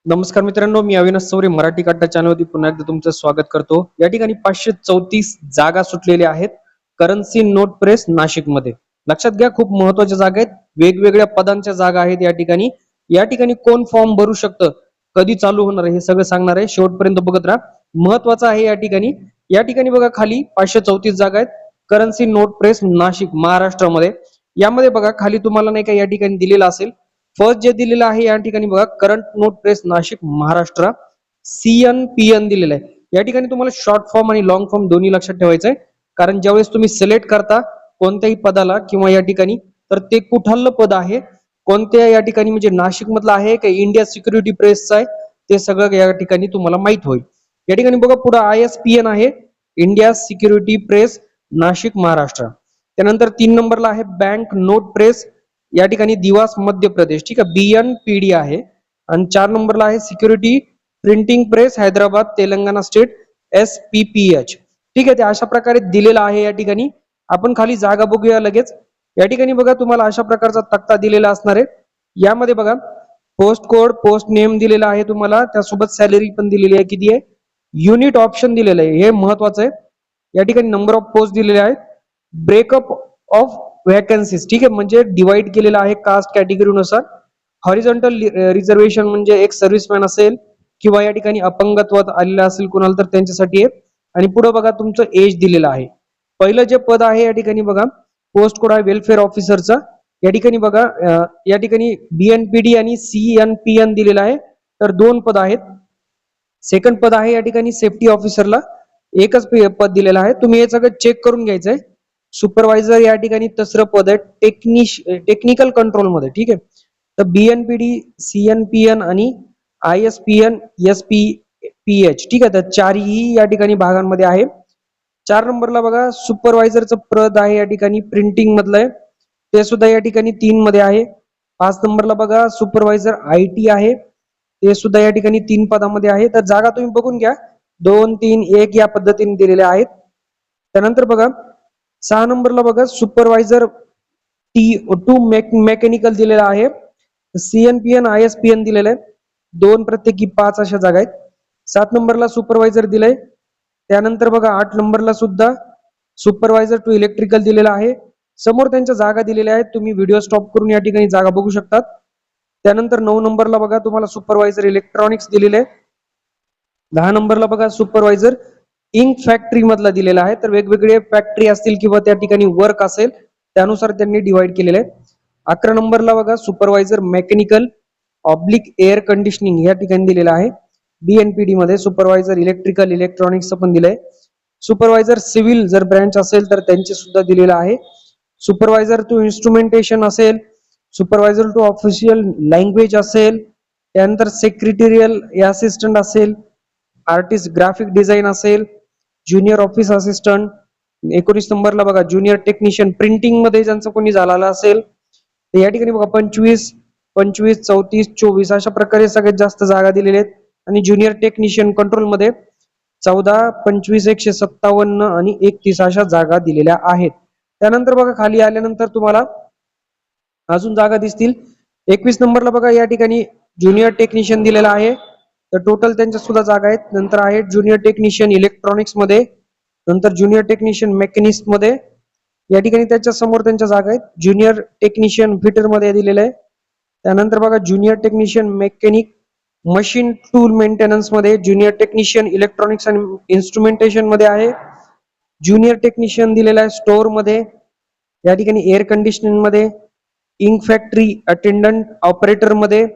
नमस्कार मित्रांनो, मी अविनाश चौरे मराठी कट्टा चॅनलवरती पुन्हा एकदा तुमचं स्वागत करतो. या ठिकाणी 534 जागा सुटलेल्या आहेत करन्सी नोट प्रेस नाशिकमध्ये. लक्षात घ्या, खूप महत्त्वाच्या जागा आहेत, वेगवेगळ्या पदांच्या जागा आहेत या ठिकाणी. या ठिकाणी कोण फॉर्म भरू शकतं, कधी चालू होणार आहे हे सगळं सांगणार आहे. शेवटपर्यंत बघत राहा, महत्त्वाचं आहे. या ठिकाणी बघा, खाली 534 जागा आहेत करन्सी नोट प्रेस नाशिक महाराष्ट्रामध्ये. यामध्ये बघा खाली तुम्हाला नाही का या ठिकाणी दिलेलं असेल, फर्स्ट जे दिलेलं आहे या ठिकाणी बघा, current note press Nashik Maharashtra CNPN दिलेलं आहे. या ठिकाणी तुम्हाला शॉर्ट फॉर्म आणि लॉंग फॉर्म दोन्ही लक्षात ठेवायचं आहे, कारण ज्यावेळेस तुम्ही सिलेक्ट करता कोणत्याही पदाला किंवा या ठिकाणी, तर ते कुठलं पद आहे, कोणत्या या ठिकाणी म्हणजे नाशिक मधलं आहे का इंडिया सिक्युरिटी प्रेसचं आहे, ते सगळं या ठिकाणी तुम्हाला माहित होईल. या ठिकाणी बघा पुढे ISPN आहे, India security press Nashik Maharashtra. त्यानंतर 3 नंबरला आहे बँक नोट प्रेस या ठिकाणी दिवास मध्य प्रदेश, ठीक आहे, BNPD आहे. आणि 4 नंबरला आहे security printing press Hyderabad Telangana state SPPH, ठीक आहे. ते अशा प्रकारे दिलेलं आहे. या ठिकाणी आपण खाली जागा बघूया लगेच. या ठिकाणी बघा तुम्हाला अशा प्रकारचा तक्ता दिलेला असणार आहे. यामध्ये बघा पोस्ट कोड, पोस्ट नेम दिलेला आहे तुम्हाला, त्यासोबत सॅलरी पण दिलेली आहे, किती आहे, युनिट ऑप्शन दिलेलं आहे, हे महत्वाचं आहे. या ठिकाणी नंबर ऑफ पोस्ट दिलेले आहेत, ब्रेकअप ऑफ वॅकन्सीज, ठीक आहे, म्हणजे डिवाइड केलेला आहे कास्ट कॅटेगरीनुसार. हॉरिझॉन्टल रिझर्वेशन म्हणजे एक सर्व्हिसमॅन असेल किंवा या ठिकाणी अपंगत्वात आलेला असेल कोणाला तर त्यांच्यासाठी आहे. आणि पुढे बघा तुमचं एज दिलेलं आहे. पहिलं जे पद आहे या ठिकाणी बघा पोस्ट कोड आहे वेलफेअर ऑफिसरचा. या ठिकाणी बघा या ठिकाणी BNPD आणि CNPN दिलेला आहे, तर 2 पद आहेत. सेकंड पद आहे या ठिकाणी सेफ्टी ऑफिसरला, एकच पद दिलेलं आहे. तुम्ही हे सगळं चेक करून घ्यायचंय. सुपरवायझर या ठिकाणी तिसरं पद आहे टेक्निकल कंट्रोल मध्ये, ठीक आहे. तर BNPD, CNPN आणि ISPN, SPPH, ठीक आहे. तर चारही या ठिकाणी भागांमध्ये आहे. 4 नंबरला बघा सुपरवायझरचं पद आहे या ठिकाणी प्रिंटिंग मधलं आहे, ते सुद्धा या ठिकाणी 3 मध्ये आहे. 5 नंबरला बघा सुपरवायझर IT आहे, ते सुद्धा या ठिकाणी 3 पदामध्ये आहे. तर जागा तुम्ही बघून घ्या, 2, 3, 1 या पद्धतीने दिलेल्या आहेत. त्यानंतर बघा 6 नंबरला बघा सुपरवायझर T2 मेकॅनिकल दिलेला आहे. CNPN, ISPN दिलेलं आहे, 2 प्रत्येकी 5 अशा जागा आहेत. 7 नंबरला सुपरवायझर दिलंय. त्यानंतर बघा 8 नंबरला सुद्धा सुपरवायझर टू इलेक्ट्रिकल दिलेला आहे. समोर त्यांच्या जागा दिलेल्या आहेत, तुम्ही व्हिडिओ स्टॉप करून या ठिकाणी जागा बघू शकतात. त्यानंतर 9 नंबरला बघा तुम्हाला सुपरवायझर इलेक्ट्रॉनिक्स दिलेले आहे. 10 नंबरला बघा सुपरवायझर इंक फॅक्टरी मधला दिलेला आहे, तर वेगवेगळे फॅक्टरी असतील किंवा त्या ठिकाणी वर्क असेल त्यानुसार त्यांनी डिवाइड केलेले आहे. 11 नंबरला बघा supervisor mechanical oblique air conditioning या ठिकाणी दिलेला आहे. BNPD मध्ये सुपरवायझर इलेक्ट्रिकल इलेक्ट्रॉनिक्स पण दिलंय. सुपरवायझर सिव्हिल जर ब्रँच असेल तर त्यांचे सुद्धा दिलेलं आहे. सुपरवायझर टू इन्स्ट्रुमेंटेशन असेल, सुपरवायझर टू ऑफिशियल लँग्वेज असेल, त्यानंतर सेक्रेटरियल असिस्टंट असेल, आर्टिस्ट ग्राफिक डिझाईन असेल, ज्युनियर ऑफिस असिस्टंट. 19 नंबरला बघा ज्युनियर टेक्निशियन प्रिंटिंग मध्ये ज्यांचं कोणी झालेलं असेल तर या ठिकाणी बघा 25, 25, 34, 24 अशा प्रकारे सगळ्यात जास्त जागा दिलेल्या आहेत. आणि ज्युनियर टेक्निशियन कंट्रोल मध्ये 14, 25, 157 आणि 31 अशा जागा दिलेल्या आहेत. त्यानंतर बघा खाली आल्यानंतर तुम्हाला अजून जागा दिसतील. 21 नंबरला बघा या ठिकाणी ज्युनियर टेक्निशियन दिलेला आहे, तर टोटल त्यांच्या सुद्धा जागा आहेत. नंतर आहे ज्युनियर टेक्निशियन इलेक्ट्रॉनिक्स मध्ये, नंतर ज्युनियर टेक्निशियन मेकॅनिस्ट मध्ये, या ठिकाणी त्याच्या समोर त्यांच्या जागा आहेत. ज्युनियर टेक्निशियन फिटर मध्ये दिलेलं आहे. त्यानंतर बघा junior technician mechanic machine tool maintenance मध्ये, ज्युनियर टेक्निशियन इलेक्ट्रॉनिक्स आणि इन्स्ट्रुमेंटेशन मध्ये आहे. ज्युनियर टेक्निशियन दिलेला आहे स्टोअर मध्ये, या ठिकाणी एअर कंडिशनिंग मध्ये, इंक फॅक्टरी अटेंडंट ऑपरेटर मध्ये.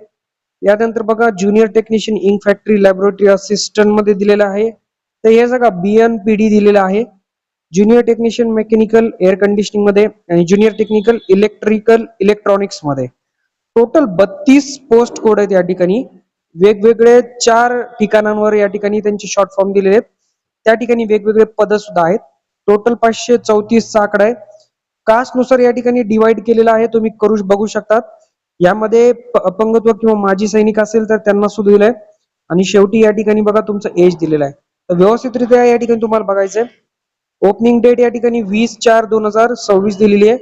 यानंतर बघा junior technician ink factory laboratory assistant मध्ये दिलेला आहे. तर हे सगळं BNPD दिलेलं आहे. Junior technician mechanical air conditioning मध्ये आणि ज्युनियर टेक्निकल इलेक्ट्रिकल इलेक्ट्रॉनिक्स मध्ये. टोटल 32 पोस्ट कोड आहेत या ठिकाणी. वेगवेगळे 4 ठिकाणांवर या ठिकाणी त्यांचे शॉर्ट फॉर्म दिलेले आहेत. त्या ठिकाणी वेगवेगळे पद सुद्धा आहेत. टोटल 534 चा आकडा आहे. कास्ट नुसार या ठिकाणी डिवाइड केलेला आहे, तुम्ही बघू शकतात. यामध्ये अपंगत्व किंवा माजी सैनिक असेल तर त्यांना सुद्धा दिलंय. आणि शेवटी या ठिकाणी बघा तुमचं एज दिलेलं आहे. तर व्यवस्थितरित्या या ठिकाणी तुम्हाला बघायचंय. ओपनिंग डेट या ठिकाणी 20/4/2026 दिलेली आहे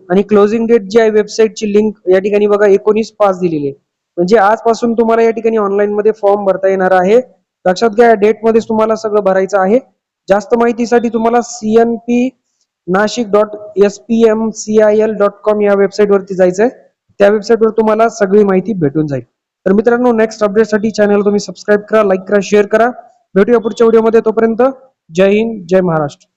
आणि क्लोजिंग डेट जी आहे वेबसाईटची लिंक या ठिकाणी बघा 19/5 दिलेली आहे. म्हणजे आजपासून तुम्हाला या ठिकाणी ऑनलाईन मध्ये फॉर्म भरता येणार आहे. लक्षात घ्या, या डेट मध्ये तुम्हाला सगळं भरायचं आहे. जास्त माहितीसाठी तुम्हाला cnp.nashik.spmcil.com या वेबसाईट वरती जायचंय. त्या वेबसाईट वर तुम्हाला सगळी माहिती भेटून जाईल. तर मित्रांनो, नेक्स्ट अपडेटसाठी चॅनल तुम्ही सबस्क्राईब करा, लाईक करा, शेअर करा. भेटूया पुढच्या व्हिडिओमध्ये. तोपर्यंत जय हिंद, जय महाराष्ट्र.